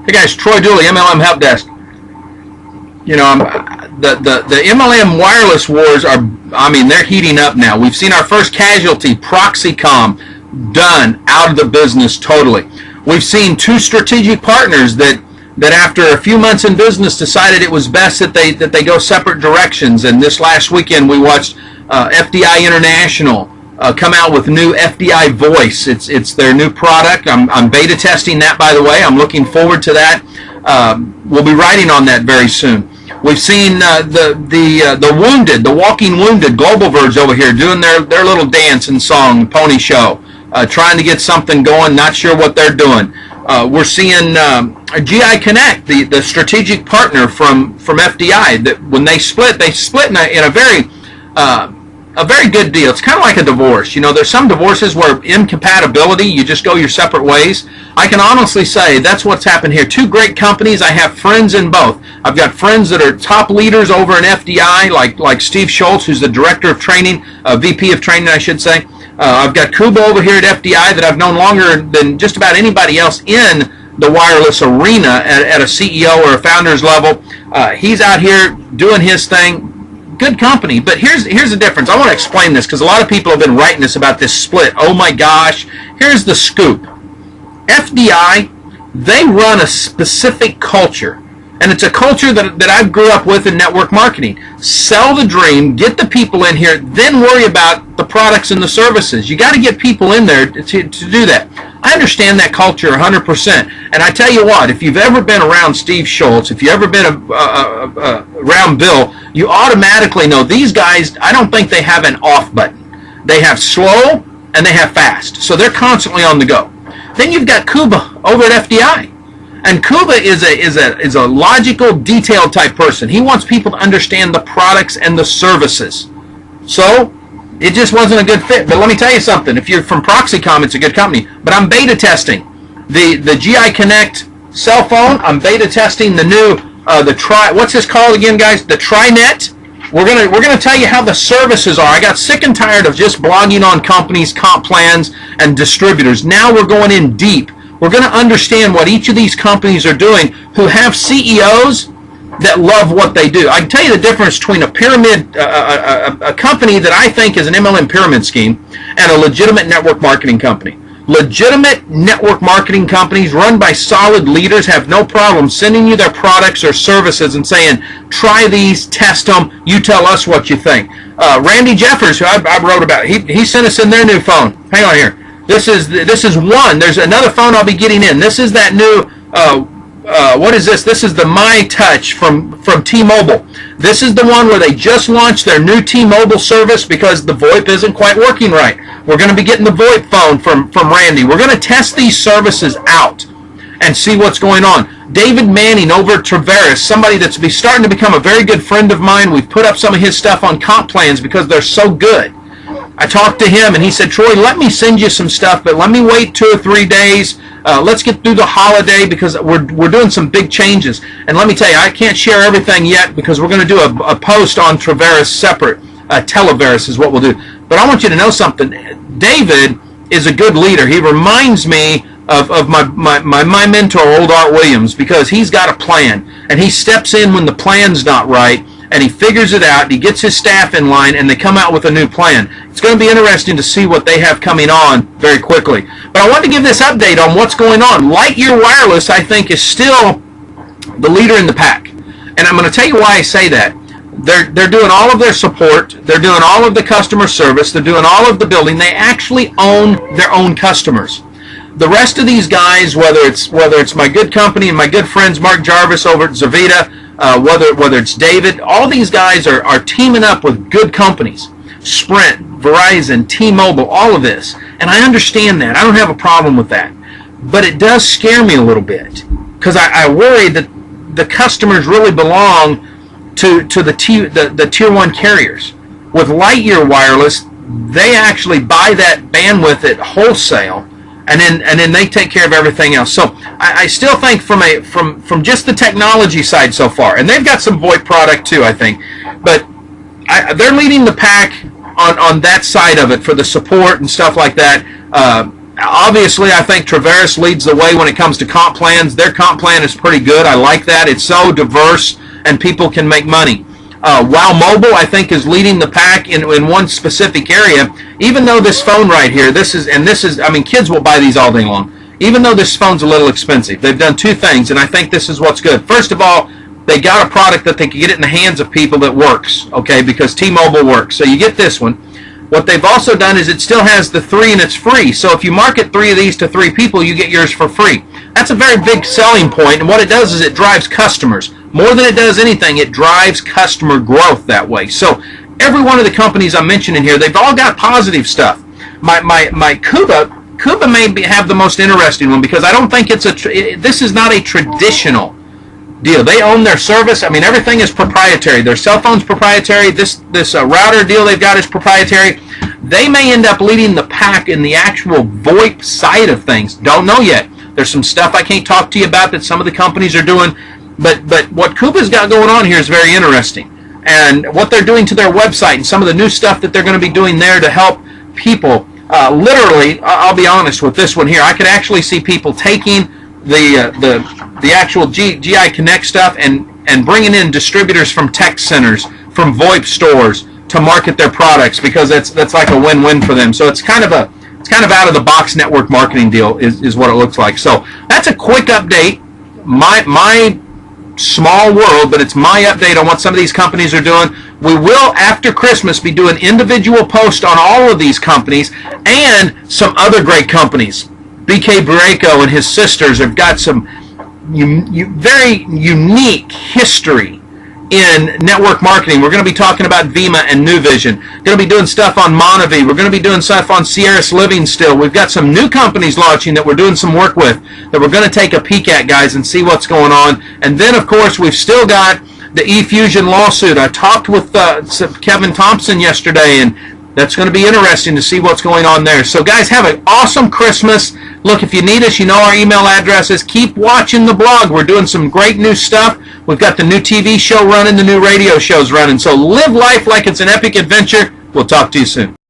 Hey guys, Troy Dooley, MLM Help Desk. You know, the MLM wireless wars are, I mean, they're heating up now. We've seen our first casualty, Proxycom, done, out of the business totally. We've seen two strategic partners that after a few months in business decided it was best that they go separate directions. And this last weekend we watched FDI International come out with new FDI Voice. It's their new product. I'm beta testing that, by the way. I'm looking forward to that. We'll be writing on that very soon. We've seen the Wounded, the Walking Wounded, Global Verge over here doing their little dance and song pony show, trying to get something going. Not sure what they're doing. We're seeing GI Connect, the strategic partner from FDI. That when they split in a very good deal. It's kind of like a divorce. You know, there's some divorces where incompatibility, you just go your separate ways. I can honestly say that's what's happened here. Two great companies. I have friends in both. I've got friends that are top leaders over in FDI, like Steve Schultz, who's the director of training, VP of training, I should say. I've got Kuba over here at FDI that I've known longer than just about anybody else in the wireless arena at a CEO or a founder's level. He's out here doing his thing. Good company, but here's the difference. I want to explain this because a lot of people have been writing us about this split. Oh my gosh. Here's the scoop. FDI, they run a specific culture, and it's a culture that I grew up with in network marketing. Sell the dream, get the people in here, then worry about the products and the services. You got to get people in there to do that. I understand that culture 100%. And I tell you what, if you've ever been around Steve Schultz, if you've ever been around Bill, you automatically know these guys, I don't think they have an off button. They have slow and they have fast. So they're constantly on the go. Then you've got Kuba over at FDI. And Kuba is a logical, detailed type person. He wants people to understand the products and the services. So it just wasn't a good fit. But let me tell you something. If you're from Proxycom, it's a good company. But I'm beta testing the GI Connect cell phone. I'm beta testing the new what's this called again, guys? The TriNet. We're gonna tell you how the services are. I got sick and tired of just blogging on companies, comp plans, and distributors. Now we're going in deep. We're going to understand what each of these companies are doing who have CEOs that love what they do. I can tell you the difference between a pyramid, a company that I think is an MLM pyramid scheme, and a legitimate network marketing company. Legitimate network marketing companies run by solid leaders have no problem sending you their products or services and saying, try these, test them, you tell us what you think. Randy Jeffers, who I wrote about, he sent us in their new phone. Hang on here. This is one. There's another phone I'll be getting in. This is that new, what is this? This is the My Touch from T-Mobile. This is the one where they just launched their new T-Mobile service because the VoIP isn't quite working right. We're going to be getting the VoIP phone from Randy. We're going to test these services out and see what's going on. David Manning over at Traveris, somebody that's starting to become a very good friend of mine. We've put up some of his stuff on comp plans because they're so good. I talked to him and he said, Troy, let me send you some stuff, but let me wait 2 or 3 days. Let's get through the holiday because we're doing some big changes. And let me tell you, I can't share everything yet because we're going to do a post on Traveris separate. Televeris is what we'll do. But I want you to know something. David is a good leader. He reminds me of my mentor, old Art Williams, because he's got a plan. And he steps in when the plan's not right. And he figures it out, he gets his staff in line, and they come out with a new plan. It's going to be interesting to see what they have coming on very quickly. But I want to give this update on what's going on. Lightyear Wireless, I think, is still the leader in the pack. And I'm going to tell you why I say that. They're doing all of their support. They're doing all of the customer service. They're doing all of the building. They actually own their own customers. The rest of these guys, whether it's my good company and my good friends Mark Jarvis over at Zavita, whether it's David, all these guys are teaming up with good companies. Sprint, Verizon, T-Mobile, all of this. And I understand that. I don't have a problem with that. But it does scare me a little bit because I worry that the customers really belong to the tier 1 carriers. With Lightyear Wireless, they actually buy that bandwidth at wholesale, and then they take care of everything else. So I still think from just the technology side so far, and they've got some VoIP product too, I think, but they're leading the pack on that side of it for the support and stuff like that. Obviously, I think Traveris leads the way when it comes to comp plans. Their comp plan is pretty good. I like that. It's so diverse, and people can make money. Wow Mobile, I think, is leading the pack in one specific area. Even though this phone right here, I mean, kids will buy these all day long. Even though this phone's a little expensive, they've done two things, and I think this is what's good. First of all, they got a product that they can get it in the hands of people that works, okay, because T-Mobile works. So you get this one. What they've also done is it still has the 3 and it's free. So if you market 3 of these to 3 people, you get yours for free. That's a very big selling point, and what it does is it drives customers. More than it does anything, it drives customer growth that way. So every one of the companies I'm mentioning here, they've all got positive stuff. My Kuba may have the most interesting one because I don't think this is not a traditional deal. They own their service. I mean, everything is proprietary. Their cell phone's proprietary. This router deal they've got is proprietary. They may end up leading the pack in the actual VoIP side of things. Don't know yet. There's some stuff I can't talk to you about that some of the companies are doing. But what Kuba's got going on here is very interesting. And what they're doing to their website and some of the new stuff that they're going to be doing there to help people. Literally, I'll be honest with this one here. I could actually see people taking the actual GI Connect stuff and bringing in distributors from tech centers, from VoIP stores to market their products, because that's like a win-win for them. So it's kind of out of the box network marketing deal is what it looks like. So that's a quick update. My small world, but it's my update on what some of these companies are doing. We will, after Christmas, be doing individual posts on all of these companies and some other great companies. BK Barreco and his sisters have got some very unique history in network marketing. We're going to be talking about Vima and New Vision. Going to be doing stuff on Monavi. We're going to be doing stuff on Sierra's Living still. We've got some new companies launching that we're doing some work with that we're going to take a peek at, guys, and see what's going on. And then, of course, we've still got the eFusion lawsuit. I talked with Kevin Thompson yesterday, and that's going to be interesting to see what's going on there. So, guys, have an awesome Christmas. Look, if you need us, you know our email addresses. Keep watching the blog. We're doing some great new stuff. We've got the new TV show running, the new radio shows running. So live life like it's an epic adventure. We'll talk to you soon.